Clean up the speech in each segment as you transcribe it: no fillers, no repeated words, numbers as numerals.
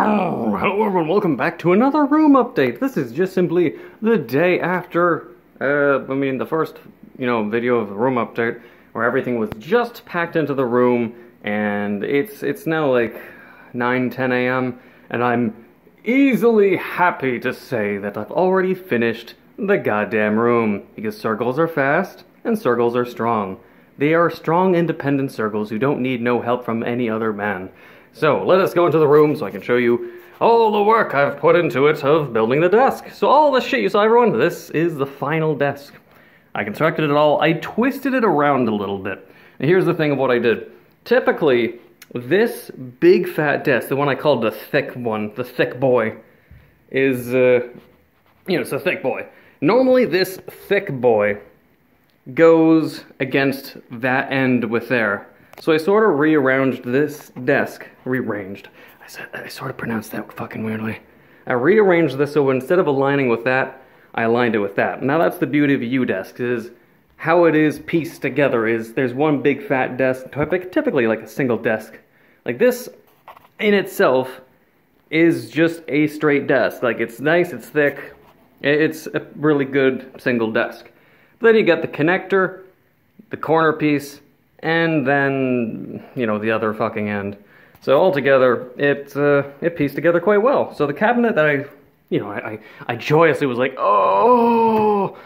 Hello everyone, welcome back to another room update. This is just simply the day after, the first, video of the room update, where everything was just packed into the room, and it's now like 9-10 a.m., and I'm easily happy to say that I've already finished the goddamn room, because Sergals are fast, and Sergals are strong. They are strong, independent Sergals who don't need no help from any other man. So, let us go into the room so I can show you all the work I've put into it of building the desk. So all the shit you saw, everyone, this is the final desk. I constructed it all. I twisted it around a little bit. And here's the thing of what I did. Typically, this big fat desk, the one I called the thick one, the thick boy, is, it's a thick boy. Normally, this thick boy goes against that end with there. So I sort of rearranged this desk. I sort of pronounced that fucking weirdly. I rearranged this so instead of aligning with that, I aligned it with that. Now that's the beauty of a U-desk, is how it is pieced together is there's one big fat desk, typically like a single desk. Like this in itself is just a straight desk. Like it's nice, it's thick, it's a really good single desk. But then you got the connector, the corner piece, and then, the other fucking end. So altogether, it pieced together quite well. So the cabinet that I joyously was like, oh,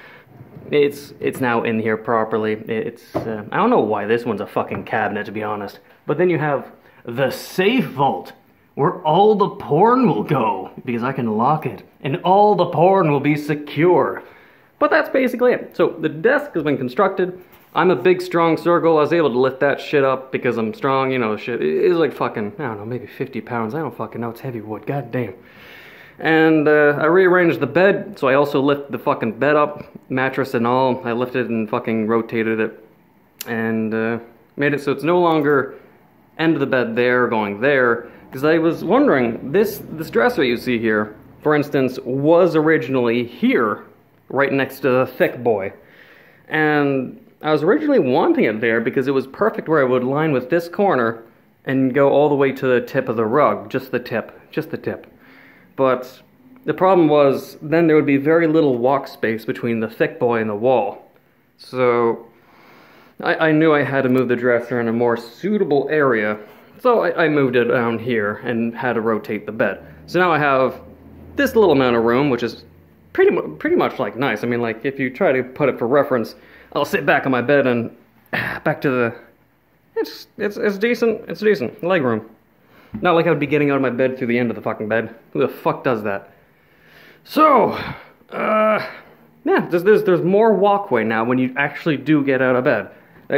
it's now in here properly. I don't know why this one's a fucking cabinet, to be honest. But then you have the safe vault, where all the porn will go, because I can lock it, and all the porn will be secure. But that's basically it. So the desk has been constructed. I'm a big, strong Sergal. I was able to lift that shit up because I'm strong, shit. It is like fucking, I don't know, maybe 50 pounds. I don't fucking know. It's heavy wood. God damn. And I rearranged the bed, so I also lifted the fucking bed up, mattress and all. I lifted and fucking rotated it and made it so it's no longer end of the bed there, going there. Because I was wondering, this dresser you see here, for instance, was originally here, right next to the thick boy. And I was originally wanting it there because it was perfect where I would line with this corner and go all the way to the tip of the rug. Just the tip. But the problem was, then there would be very little walk space between the thick boy and the wall. So I knew I had to move the dresser in a more suitable area. So I moved it down here and had to rotate the bed. So now I have this little amount of room, which is pretty much like nice. I mean, like, if you try to put it for reference, I'll sit back on my bed and back to the... It's decent. It's decent. Leg room. Not like I would be getting out of my bed through the end of the fucking bed. Who the fuck does that? So, yeah, there's more walkway now when you actually do get out of bed,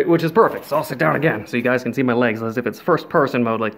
which is perfect. So I'll sit down again so you guys can see my legs as if it's first person mode, like,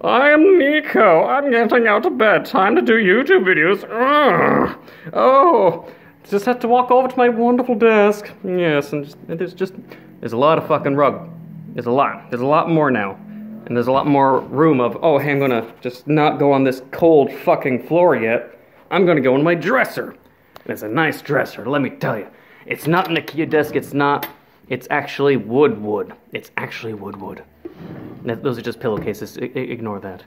I am Neco. I'm getting out of bed. Time to do YouTube videos. Ugh. Oh. Just have to walk over to my wonderful desk. Yes, and there's a lot of fucking rug. There's a lot more now. And there's a lot more room of, oh, hey, I'm gonna just not go on this cold fucking floor yet. I'm gonna go in my dresser. And it's a nice dresser, let me tell you. It's not an IKEA desk, it's actually wood. It's actually wood. Those are just pillowcases, ignore that.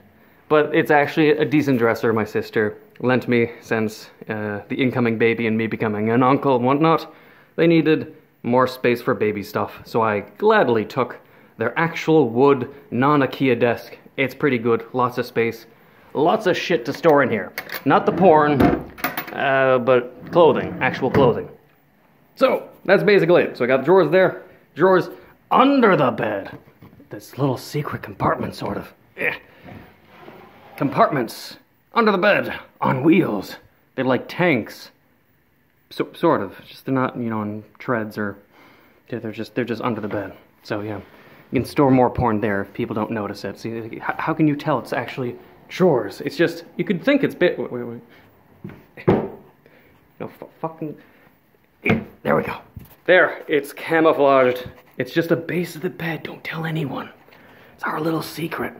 But it's actually a decent dresser my sister lent me since the incoming baby and me becoming an uncle and whatnot. They needed more space for baby stuff, so I gladly took their actual wood, non-IKEA desk. It's pretty good, lots of space, lots of shit to store in here. Not the porn, but clothing, actual clothing. So, that's basically it. So I got the drawers there, drawers under the bed. This little secret compartment, sort of. Yeah. Compartments under the bed on wheels. They're like tanks. Sort of. Just they're not, on treads or they're just under the bed. So yeah, you can store more porn there if people don't notice it. See, how can you tell it's actually drawers? It's just you could think it's wait. No fucking. There we go. There, it's camouflaged. It's just the base of the bed. Don't tell anyone. It's our little secret.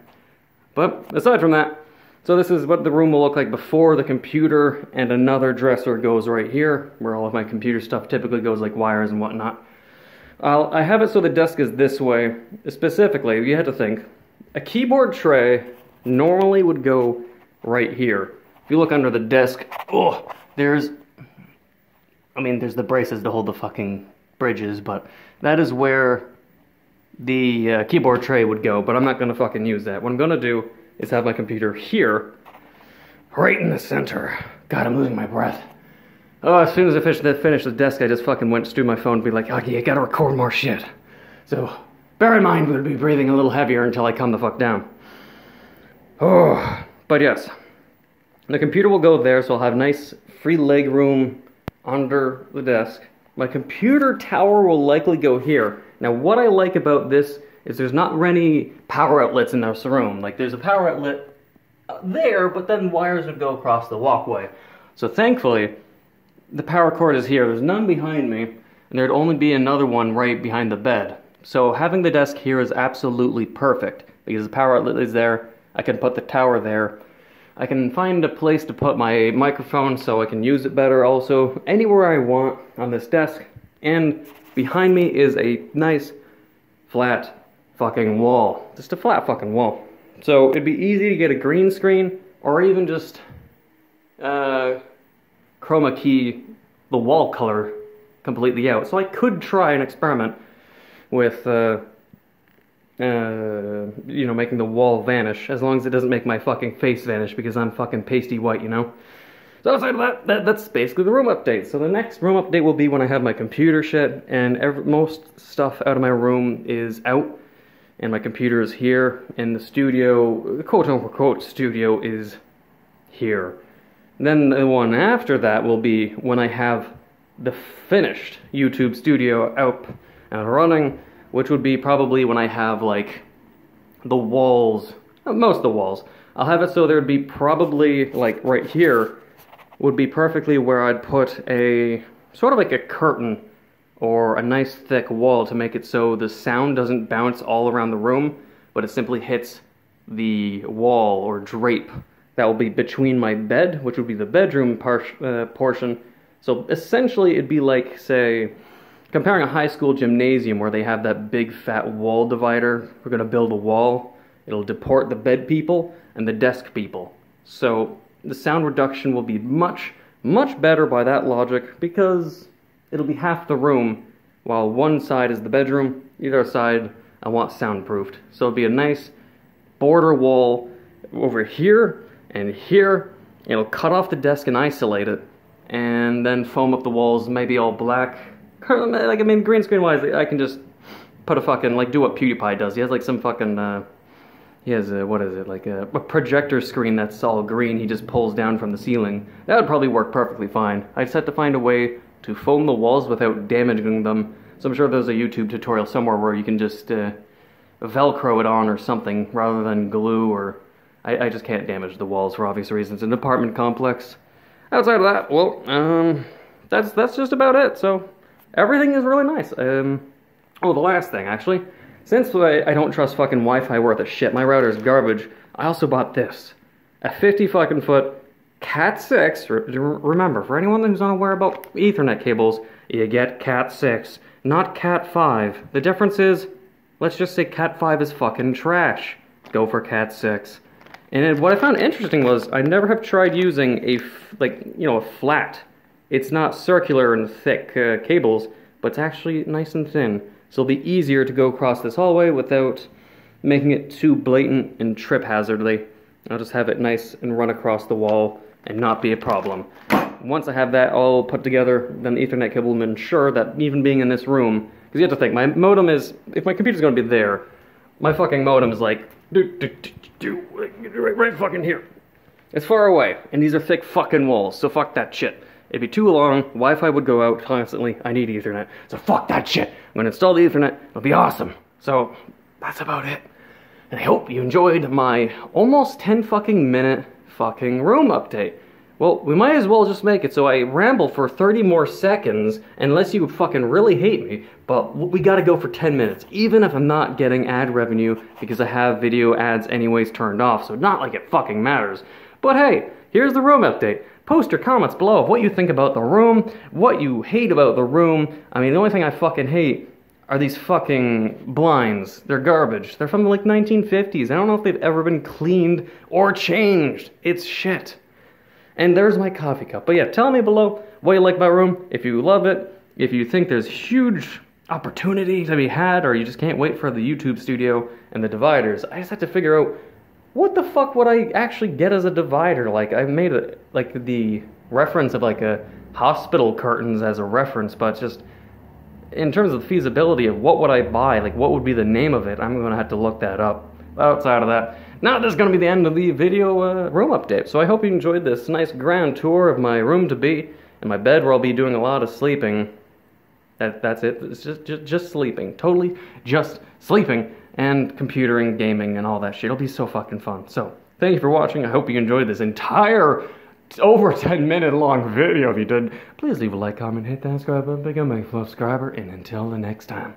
But aside from that. So this is what the room will look like before the computer, and another dresser goes right here, where all of my computer stuff typically goes, like wires and whatnot. I have it so the desk is this way. Specifically, you had to think, a keyboard tray normally would go right here. If you look under the desk, oh, there's the braces to hold the fucking bridges, but that is where the keyboard tray would go, but I'm not gonna fucking use that. What I'm gonna do is have my computer here, right in the center. God, I'm losing my breath. Oh, as soon as I finished the desk, I just fucking went to my phone and be like, oh, you gotta record more shit. So, bear in mind, we'll be breathing a little heavier until I calm the fuck down. Oh, but yes. The computer will go there, so I'll have nice free leg room under the desk. My computer tower will likely go here. Now, what I like about this is there's not many power outlets in this room. Like, there's a power outlet there, but then wires would go across the walkway. So thankfully, the power cord is here. There's none behind me, and there'd only be another one right behind the bed. So having the desk here is absolutely perfect, because the power outlet is there. I can put the tower there. I can find a place to put my microphone so I can use it better also, anywhere I want on this desk. And behind me is a nice flat fucking wall. Just a flat fucking wall. So it'd be easy to get a green screen, or even just chroma key the wall color completely out. So I could try an experiment with you know, making the wall vanish, as long as it doesn't make my fucking face vanish, because I'm fucking pasty white, you know? So outside of that's basically the room update. So the next room update will be when I have my computer shit, and most stuff out of my room is out, and my computer is here, and the studio, the quote-unquote studio, is here. Then the one after that will be when I have the finished YouTube studio out and running, which would be probably when I have, like, the walls, most of the walls. I'll have it so there would be probably, like, right here, would be perfectly where I'd put a, sort of like a curtain, or a nice thick wall to make it so the sound doesn't bounce all around the room, but it simply hits the wall or drape. That will be between my bed, which would be the bedroom portion. So essentially it'd be like, say, comparing a high school gymnasium where they have that big fat wall divider. We're going to build a wall. It'll deport the bed people and the desk people. So the sound reduction will be much, much better by that logic, because it'll be half the room, while one side is the bedroom, either side I want soundproofed. So it'll be a nice border wall over here and here. It'll cut off the desk and isolate it, and then foam up the walls, maybe all black. Like, I mean, green screen wise, I can just put a fucking, like, do what PewDiePie does. He has, like, some fucking, he has a, what is it, like a projector screen that's all green he just pulls down from the ceiling. That would probably work perfectly fine. I just have to find a way to foam the walls without damaging them. So I'm sure there's a YouTube tutorial somewhere where you can just Velcro it on or something, rather than glue, or... I just can't damage the walls for obvious reasons. An apartment complex. Outside of that, well, that's just about it. So everything is really nice. Oh, the last thing, actually. Since I don't trust fucking Wi-Fi worth a shit, my router's garbage, I also bought this. A 50 fucking foot Cat 6. Remember, for anyone who's unaware about Ethernet cables, you get Cat 6, not Cat 5. The difference is, let's just say Cat 5 is fucking trash. Go for Cat 6. And what I found interesting was, I never have tried using a flat. It's not circular and thick cables, but it's actually nice and thin. So it'll be easier to go across this hallway without making it too blatant and trip hazardly. I'll just have it nice and run across the wall and not be a problem. Once I have that all put together, then the Ethernet cable will ensure that even being in this room, because you have to think, my modem is, if my computer's going to be there, my fucking modem is like, right fucking here. It's far away, and these are thick fucking walls, so fuck that shit. It'd be too long, Wi-Fi would go out constantly, I need Ethernet, so fuck that shit. I'm gonna install the Ethernet, it'll be awesome. So, that's about it. And I hope you enjoyed my almost 10 fucking minute fucking room update. Well, we might as well just make it so I ramble for 30 more seconds, unless you fucking really hate me, but we gotta go for 10 minutes, even if I'm not getting ad revenue, because I have video ads anyways turned off, so not like it fucking matters. But hey, here's the room update. Post your comments below of what you think about the room, what you hate about the room. I mean, the only thing I fucking hate are these fucking blinds. They're garbage. They're from like 1950s. I don't know if they've ever been cleaned or changed. It's shit. And there's my coffee cup. But yeah, tell me below what you like about room, if you love it, if you think there's huge opportunity to be had, or you just can't wait for the YouTube studio and the dividers. I just have to figure out what the fuck would I actually get as a divider. Like, I made the reference of like a hospital curtains as a reference, but just in terms of the feasibility of what would I buy, like what would be the name of it, I'm gonna have to look that up. Outside of that, now this is gonna be the end of the video room update. So I hope you enjoyed this nice grand tour of my room to be and my bed where I'll be doing a lot of sleeping. That's it. It's just sleeping. Totally just sleeping and computering, gaming, and all that shit. It'll be so fucking fun. So thank you for watching. I hope you enjoyed this entire over 10-minute long video. If you did, please leave a like, comment, hit that subscribe button, become a subscriber, and until the next time.